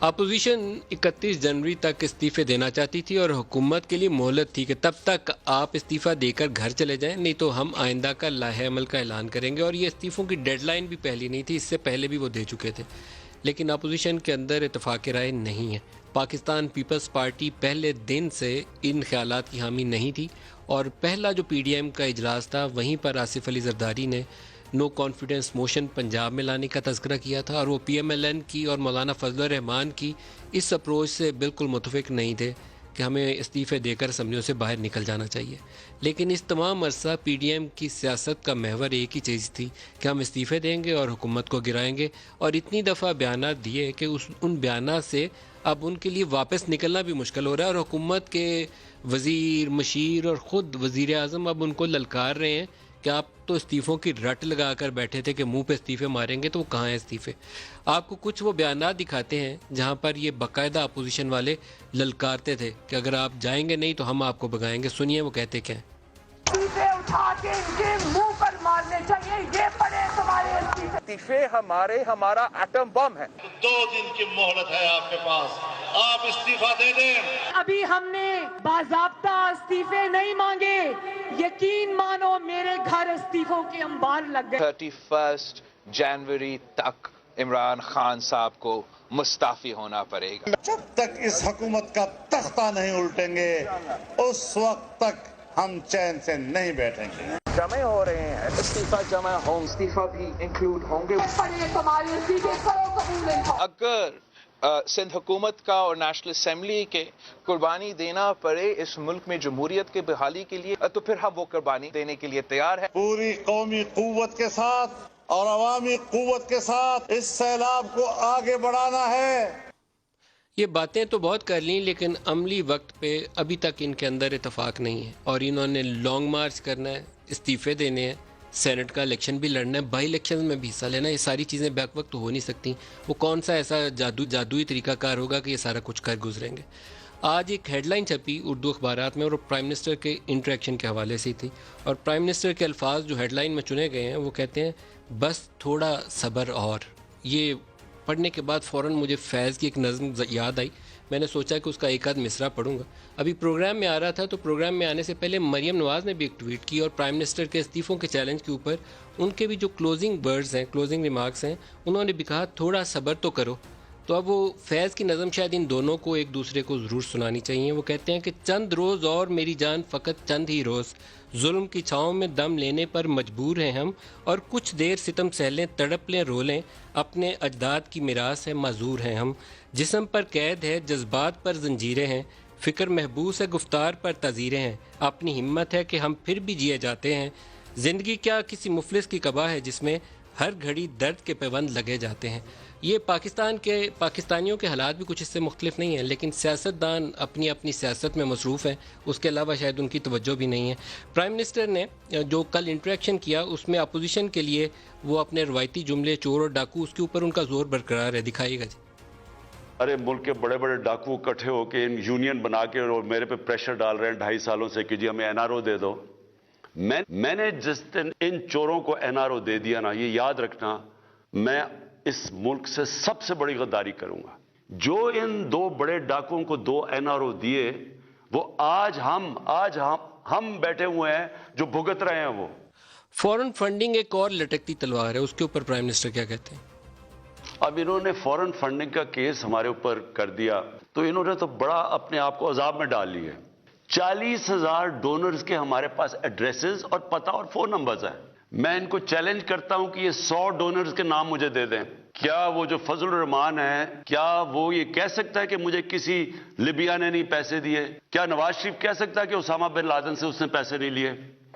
Opposition 31 جنوری تک استعفے دینا چاہتی تھی اور حکومت کے لیے مہلت تھی کہ تب تک آپ استعفیٰ دے کر گھر چلے جائیں، نہیں تو ہم آئندہ کا لائحہ عمل کا اعلان کریں گے. اور یہ استعفوں کی ڈیڈ لائن بھی پہلی نہیں تھی، اس سے پہلے بھی وہ دے چکے تھے. لیکن اپوزیشن کے اندر اتفاق رائے نہیں ہے. پاکستان پیپلز پارٹی پہلے دن سے ان خیالات کی حامی نہیں تھی، اور پہلا جو پی ڈی ایم کا اجلاس تھا وہیں پر آصف علی زرداری نے نو کانفیڈنس موشن پنجاب میں لانے کا تذکرہ کیا تھا، اور وہ پی ایم ایل این کی اور مولانا فضل الرحمان کی اس اپروچ سے بالکل متفق نہیں تھے کہ ہمیں استعفے دے کر اسمبلیوں سے باہر نکل جانا چاہیے. لیکن اس تمام عرصہ پی ڈی ایم کی سیاست کا محور ایک ہی چیز تھی کہ ہم استعفے دیں گے اور حکومت کو گرائیں گے، اور اتنی دفعہ بیانات دیے کہ ان بیانات سے اب ان کے لیے واپس نکلنا بھی مشکل ہو رہا ہے. اور حکومت کے وزیر مشیر اور خود وزیر اعظم اب ان کو للکار رہے ہیں کہ آپ تو استعفوں کی رٹ لگا کر بیٹھے تھے کہ منہ پہ استعفے ماریں گے، تو وہ کہاں ہیں استعفے؟ آپ کو کچھ وہ بیانات دکھاتے ہیں جہاں پر یہ باقاعدہ اپوزیشن والے للکارتے تھے کہ اگر آپ جائیں گے نہیں تو ہم آپ کو بگائیں گے. سنیے وہ کہتے کیا ہیں. استعفے اٹھا کے ان کے منہ پر مارنے چاہیے، یہ پڑے تمہارے استعفے ہمارا ایٹم بم ہے. 2 دن کی مہلت ہے آپ کے پاس، آپ استعفیٰ دے دیں. ابھی ہم نے باضابطہ استعفے نہیں مانگے، یقین مانو میرے گھر استعفوں کے انبار لگ گئے. 31 جنوری تک عمران خان صاحب کو مستعفی ہونا پڑے گا. جب تک اس حکومت کا تختہ نہیں الٹیں گے اس وقت تک ہم چین سے نہیں بیٹھیں گے. جمع ہو رہے ہیں، استعفیٰ جمع ہوں، استعفیٰ بھی انکلوڈ ہوں گے. پڑے تمہارے استعفے کرو قبول نہیں. اگر سندھ حکومت کا اور نیشنل اسمبلی کے قربانی دینا پڑے اس ملک میں جمہوریت کے بحالی کے لیے، تو پھر ہم وہ قربانی دینے کے لیے تیار ہیں. پوری قومی قوت کے ساتھ اور عوامی قوت کے ساتھ اس سیلاب کو آگے بڑھانا ہے. یہ باتیں تو بہت کر لیں لیکن عملی وقت پہ ابھی تک ان کے اندر اتفاق نہیں ہے، اور انہوں نے لانگ مارچ کرنا ہے، استعفے دینے ہیں، سینٹ کا الیکشن بھی لڑنا ہے، بائی الیکشن میں بھی حصہ لینا ہے. یہ ساری چیزیں بیک وقت ہو نہیں سکتی. وہ کون سا ایسا جادوئی طریقہ کار ہوگا کہ یہ سارا کچھ کر گزریں گے. آج ایک ہیڈ لائن چھپی اردو اخبارات میں اور وہ پرائم منسٹر کے انٹریکشن کے حوالے سے تھی، اور پرائم منسٹر کے الفاظ جو ہیڈ لائن میں چنے گئے ہیں وہ کہتے ہیں بس تھوڑا صبر. اور یہ پڑھنے کے بعد فوراً مجھے فیض کی ایک نظم یاد آئی. میں نے سوچا کہ اس کا ایک آدھ مصرع پڑھوں گا. ابھی پروگرام میں آ رہا تھا تو پروگرام میں آنے سے پہلے مریم نواز نے بھی ایک ٹویٹ کی اور پرائم منسٹر کے استعفوں کے چیلنج کے اوپر ان کے بھی جو کلوزنگ ورڈز ہیں، کلوزنگ ریمارکس ہیں، انہوں نے بھی کہا تھوڑا صبر تو کرو. تو اب وہ فیض کی نظم شاید ان دونوں کو ایک دوسرے کو ضرور سنانی چاہیے. وہ کہتے ہیں کہ چند روز اور میری جان، فقط چند ہی روز، ظلم کی چھاؤں میں دم لینے پر مجبور ہیں ہم، اور کچھ دیر ستم سہ لیں، تڑپ لیں، رو لیں، اپنے اجداد کی میراث ہے معذور ہیں ہم. جسم پر قید ہے، جذبات پر زنجیریں ہیں، فکر محبوس ہے، گفتار پر تعزیریں ہیں، اپنی ہمت ہے کہ ہم پھر بھی جیے جاتے ہیں. زندگی کیا کسی مفلس کی قبا ہے جس میں ہر گھڑی درد کے پیوند لگے جاتے ہیں. یہ پاکستانیوں کے حالات بھی کچھ اس سے مختلف نہیں ہیں، لیکن سیاستدان اپنی اپنی سیاست میں مصروف ہیں، اس کے علاوہ شاید ان کی توجہ بھی نہیں ہے. پرائم منسٹر نے جو کل انٹریکشن کیا اس میں اپوزیشن کے لیے وہ اپنے روایتی جملے چور اور ڈاکو، اس کے اوپر ان کا زور برقرار ہے. دکھائیے گا جی. ارے ملک کے بڑے بڑے ڈاکو اکٹھے ہو کے یونین بنا کے اور میرے پہ پریشر ڈال رہے ہیں 2.5 سالوں سے کہ جی ہمیں این آر او دے دو. میں نے جس دن ان چوروں کو این آر او دے دیا نا، یہ یاد رکھنا، میں اس ملک سے سب سے بڑی غداری کروں گا. جو ان 2 بڑے ڈاکوؤں کو 2 این آر او دیے، وہ آج ہم بیٹھے ہوئے ہیں جو بھگت رہے ہیں. وہ فورن فنڈنگ ایک اور لٹکتی تلوار ہے، اس کے اوپر پرائم منسٹر کیا کہتے ہیں؟ اب انہوں نے فورن فنڈنگ کا کیس ہمارے اوپر کر دیا تو انہوں نے تو بڑا اپنے آپ کو عذاب میں ڈال لی ہے. 40,000 ڈونرز کے ہمارے پاس ایڈریسز اور پتہ اور فون نمبرز ہیں. میں ان کو چیلنج کرتا ہوں کہ یہ 100 ڈونرز کے نام مجھے دے دیں. کیا وہ جو فضل الرحمان ہے، کیا وہ یہ کہہ سکتا ہے کہ مجھے کسی لیبیا نے نہیں پیسے دیے؟ کیا نواز شریف کہہ سکتا ہے کہ اسامہ بن لادن سے اس نے پیسے نہیں لیے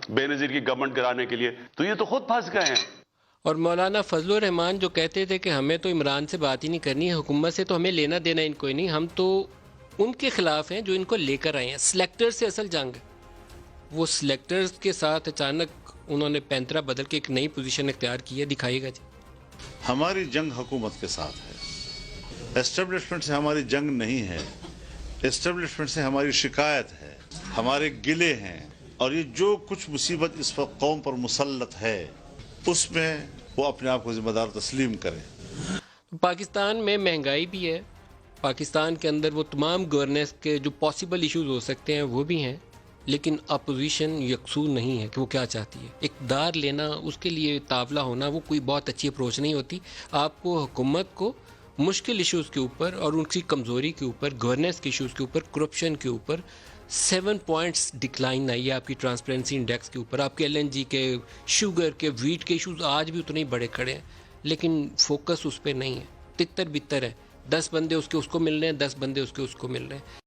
بے نظیر کی گورنمنٹ گرانے کے لیے؟ تو یہ تو خود پھنس گئے ہیں. اور مولانا فضل الرحمان جو کہتے تھے کہ ہمیں تو عمران سے بات ہی نہیں کرنی ہے، حکومت سے تو ہمیں لینا دینا ان کو ہی نہیں، ہم تو ان کے خلاف ہیں جو ان کو لے کر آئے ہیں. سلیکٹر سے اصل جنگ ہے. وہ سلیکٹرز کے ساتھ اچانک انہوں نے پینترا بدل کے ایک نئی پوزیشن اختیار کی ہے. دکھائیے گا جی. ہماری جنگ حکومت کے ساتھ ہے، اسٹیبلشمنٹ سے ہماری جنگ نہیں ہے. اسٹیبلشمنٹ سے ہماری شکایت ہے، ہمارے گلے ہیں، اور یہ جو کچھ مصیبت اس وقت قوم پر مسلط ہے اس میں وہ اپنے آپ کو ذمہ دار تسلیم کریں. پاکستان میں مہنگائی بھی ہے پاکستان کے اندر وہ تمام گورننس کے جو پاسبل ایشوز ہو سکتے ہیں وہ بھی ہیں، لیکن اپوزیشن یکسو نہیں ہے کہ وہ کیا چاہتی ہے. اقتدار لینا، اس کے لیے طاولہ ہونا، وہ کوئی بہت اچھی اپروچ نہیں ہوتی. آپ کو حکومت کو مشکل ایشوز کے اوپر اور ان کی کمزوری کے اوپر، گورننس کے ایشوز کے اوپر، کرپشن کے اوپر 7 پوائنٹس ڈکلائن آئی ہے آپ کی ٹرانسپیرنسی انڈیکس کے اوپر. آپ کے LNG کے، شوگر کے، ویٹ کے ایشوز آج بھی اتنے ہی بڑے کھڑے ہیں، لیکن فوکس اس پہ نہیں ہے. تتر بتر ہے، 10 بندے اس کو مل رہے ہیں، 10 بندے اس کو مل رہے ہیں.